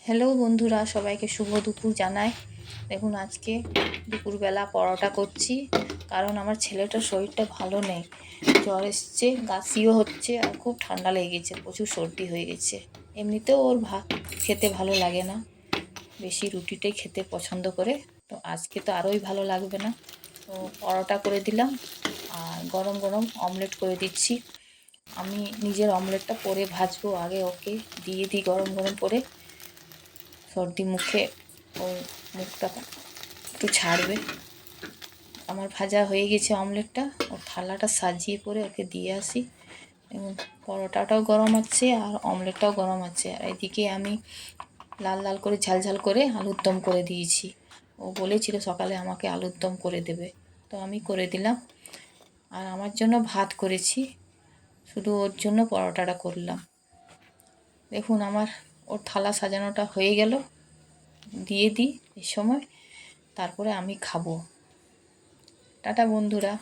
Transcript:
Hello বন্ধুরা, সবাইকে শুভ দুপুর জানাই। দেখুন, আজকে দুপুরবেলা পরোটা করছি, কারণ আমার ছেলেটার শরীরটা ভালো নেই। জ্বর এসছে, কাশিও হচ্ছে, আর খুব ঠান্ডা লেগে গেছে, প্রচুর সর্দি হয়ে গেছে। এমনিতেও ওর ভাত খেতে ভালো লাগে না, বেশি রুটিটাই খেতে পছন্দ করে। তো আজকে তো আরোই ভালো লাগবে না, তো পরোটা করে দিলাম আর গরম গরম অমলেট করে দিচ্ছি। আমি নিজের অমলেটটা পরে ভাজবো, আগে ওকে দিয়ে দিই গরম গরম করে। সর্দি মুখে ওর মুখটা একটু ছাড়বে। আমার ভাজা হয়ে গেছে অমলেটটা, ওর থালাটা সাজিয়ে পরে ওকে দিয়ে আসি। এবং পরোটাটাও গরম আছে আর অমলেটটাও গরম আছে, আর এদিকে আমি লাল লাল করে ঝাল ঝাল করে আলুর দম করে দিয়েছি। ও বলেছিল সকালে আমাকে আলুর দম করে দেবে, তো আমি করে দিলাম। আর আমার জন্য ভাত করেছি, শুধু ওর জন্য পরোটাটা করলাম। দেখুন, ওর থালা সাজানোটা হয়ে গেল, দিয়ে দিই এই সময়, তারপরে আমি খাবো। টাটা বন্ধুরা।